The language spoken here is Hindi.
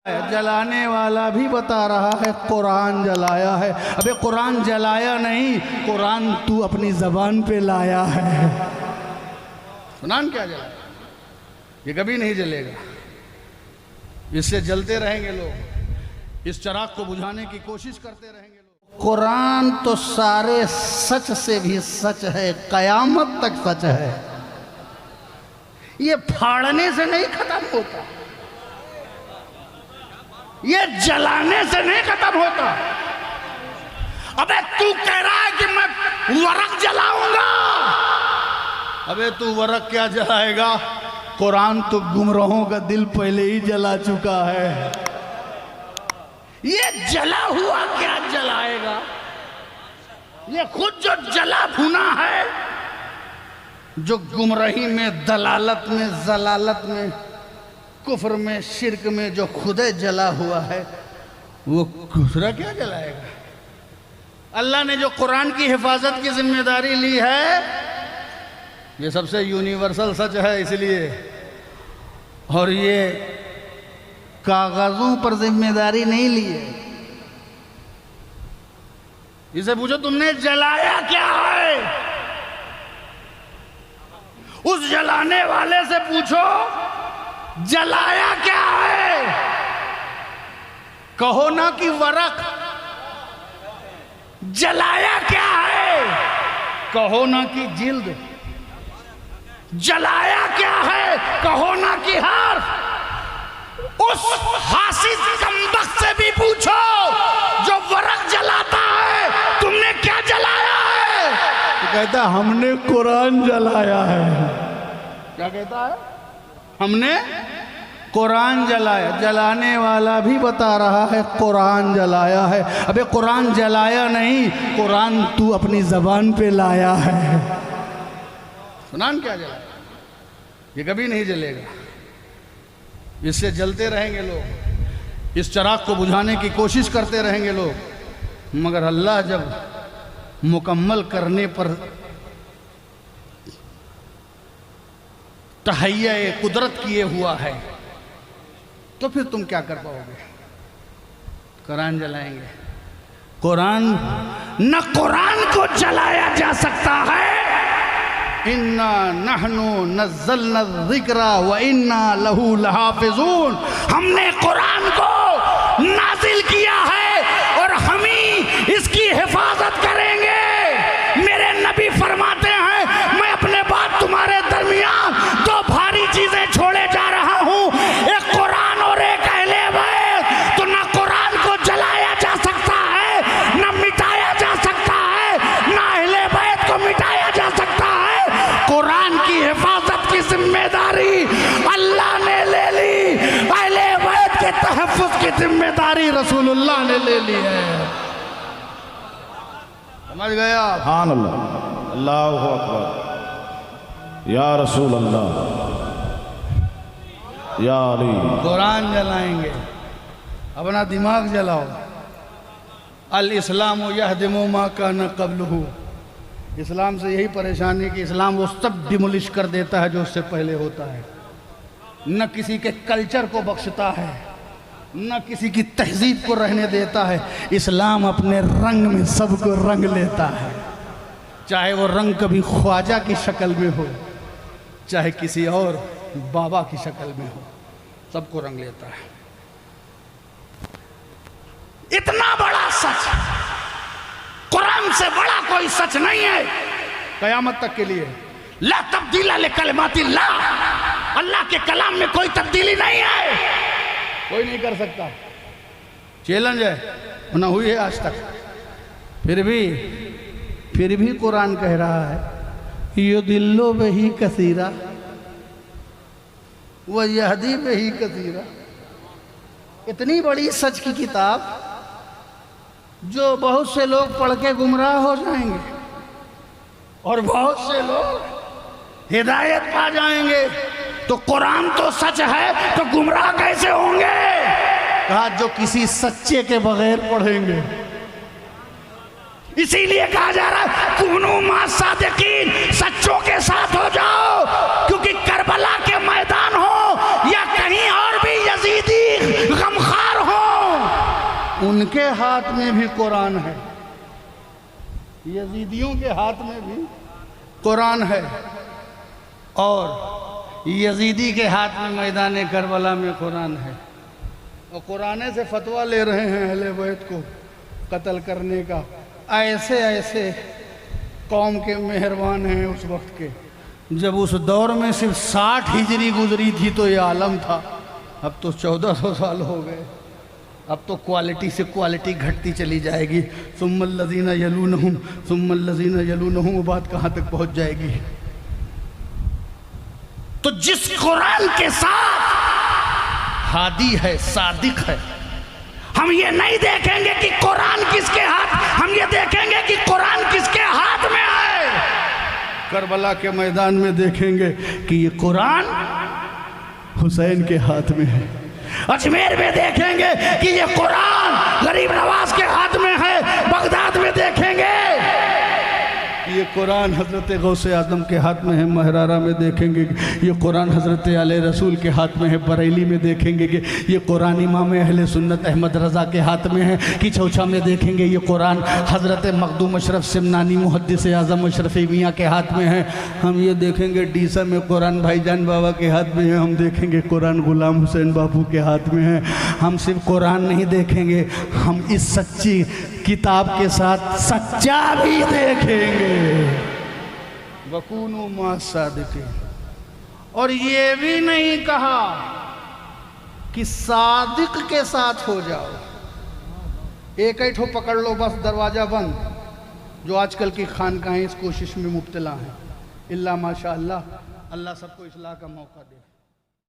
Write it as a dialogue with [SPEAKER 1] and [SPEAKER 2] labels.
[SPEAKER 1] जलाने वाला भी बता रहा है कुरान जलाया है। अबे कुरान जलाया नहीं, कुरान तू अपनी जबान पे लाया है। कुरान क्या जलाया? ये कभी नहीं जलेगा, इससे जलते रहेंगे लोग, इस चिराग को बुझाने की कोशिश करते रहेंगे लोग। कुरान तो सारे सच से भी सच है, कयामत तक सच है। ये फाड़ने से नहीं खत्म होता, ये जलाने से नहीं खत्म होता। अबे तू कह रहा है कि मैं वरक जलाऊंगा, अबे तू वरक क्या जलाएगा? कुरान तो गुमराहों का दिल पहले ही जला चुका है। ये जला हुआ क्या जलाएगा? ये खुद जो जला भुना है, जो गुमराही में, दलालत में, जलालत में, कुफ्र में, शिरक में जो खुदे जला हुआ है, वो दूसरा क्या जलाएगा? अल्लाह ने जो कुरान की हिफाजत की जिम्मेदारी ली है, ये सबसे यूनिवर्सल सच है इसलिए, और ये कागजों पर जिम्मेदारी नहीं ली है। इसे पूछो तुमने जलाया क्या है? उस जलाने वाले से पूछो जलाया क्या है? कहो ना कि वरक। जलाया क्या है? कहो ना कि जिल्द। जलाया क्या है? कहो ना कि हार। उस हासिद कमबख्त से भी पूछो जो वरक जलाता है, तुमने क्या जलाया है? तो कहता है हमने कुरान जलाया है। क्या कहता है? हमने कुरान जलाया। जलाने वाला भी बता रहा है कुरान जलाया है। अबे कुरान जलाया नहीं, कुरान तू अपनी जबान पे लाया है। कुरान क्या जलाया? ये कभी नहीं जलेगा, इससे जलते रहेंगे लोग, इस चिराग को बुझाने की कोशिश करते रहेंगे लोग, मगर अल्लाह जब मुकम्मल करने पर तहैया कुदरत किए हुआ है, तो फिर तुम क्या कर पाओगे? कुरान जलाएंगे। कुरान न कुरान को जलाया जा सकता है। इन्ना नहनु नज़्ज़लना ज़िक्रा व इन्ना लहू लहाफ़िज़ून। हमने कुरान को नाज़िल किया है और हम ही इसकी हिफाजत करेंगे। मेरे नबी फरमाते हैं, मैं अपने बाद तुम्हारे दरमियान दो भारी चीजें छोड़े जा रहा हूं, एक कुरान और एक अहले बैत। तो ना कुरान को जलाया जा सकता है, ना मिटाया जा सकता है, ना अहले बैत को मिटाया जा सकता है। कुरान की हिफाजत की जिम्मेदारी अल्लाह ने ले ली, अहले बैत के तहफ़्फ़ुज़ की जिम्मेदारी रसूलुल्लाह ने ले ली है। समझ गया?
[SPEAKER 2] सुभान अल्लाह, अल्लाहु अकबर, या रसूल अल्लाह, या अली।
[SPEAKER 1] कुरान जलाएंगे, अपना दिमाग जलाओ। अल इस्लाम यहदिमु मा काना क़ब्लहु। इस्लाम से यही परेशानी कि इस्लाम वो सब डिमोलिश कर देता है जो उससे पहले होता है। न किसी के कल्चर को बख्शता है, न किसी की तहजीब को रहने देता है। इस्लाम अपने रंग में सबको रंग लेता है, चाहे वो रंग कभी ख्वाजा की शक्ल में हो, चाहे किसी और बाबा की शक्ल में हो, सबको रंग लेता है। इतना बड़ा सच, कुरान से बड़ा कोई सच नहीं है कयामत तक के लिए। ला तब्दीला लिकलिमातिल्लाह। अल्लाह के कलाम में कोई तब्दीली नहीं है, कोई नहीं कर सकता। चैलेंज है, ना हुई है आज तक। फिर भी कुरान कह रहा है युदिल्लु बिही कसीरा व यहदी बिही कसीरा। इतनी बड़ी सच की किताब जो बहुत से लोग पढ़ के गुमराह हो जाएंगे और बहुत से लोग हिदायत पा जाएंगे। तो कुरान तो सच है, तो गुमराह कैसे होंगे? कहा जो किसी सच्चे के बगैर पढ़ेंगे। इसीलिए कहा जा रहा है कुनू मा सादिकीन, सच्चों के साथ हो जाओ, क्योंकि करबला के मैदान हो या कहीं और भी यजीदी गमखा उनके हाथ में भी कुरान है, यजीदियों के हाथ में भी कुरान है, और यजीदी के हाथ में मैदान करबला में कुरान है, और कुरान से फतवा ले रहे हैं अहले बैत को कत्ल करने का। ऐसे ऐसे कौम के मेहरबान हैं उस वक्त के, जब उस दौर में सिर्फ 60 हिजरी गुजरी थी तो ये आलम था। अब तो 1400 साल हो गए, अब तो क्वालिटी से क्वालिटी घटती चली जाएगी। सुम्मल लज़ीना यलूनहुम सुम्मल लज़ीना यलूनहुम, बात कहाँ तक पहुँच जाएगी। तो जिस कुरान के साथ हादी है, सादिक है, हम ये नहीं देखेंगे कि कुरान किसके हाथ, हम ये देखेंगे कि कुरान किसके हाथ में है। करबला के मैदान में देखेंगे कि ये कुरान हुसैन के हाथ में है। अजमेर में देखेंगे कि ये कुरान गरीब नवाज के हाथ में है। बगदाद में देखेंगे कि ये कुरान हज़रत गौसे आज़म के हाथ में है। महरारा में देखेंगे ये कुरान हज़रत आले रसूल के हाथ में है। बरेली में देखेंगे कि ये कुरान इमाम अहले सुन्नत अहमद रज़ा के हाथ में है। कि चौछा में देखेंगे ये कुरान हज़रत मखदूम अशरफ सिमनानी मुहद्दिस आज़म अशरफ मियाँ के हाथ में है। हम ये देखेंगे डीसा में कुरान भाईजान बाबा के हाथ में है। हम देखेंगे कुरान गुलाम हुसैन बाबू के हाथ में है। हम सिर्फ कुरान नहीं देखेंगे, हम इस सच्ची किताब के साथ सच्चा भी देखेंगे। वकूनु मा सादिकीन। और ये भी नहीं कहा कि सादिक के साथ हो जाओ, एक ही ठो पकड़ लो बस दरवाज़ा बंद, जो आजकल की खानकाहें इस कोशिश में मुब्तला हैं। इल्ला माशा अल्लाह, अल्लाह सबको इस्लाह का मौका दे।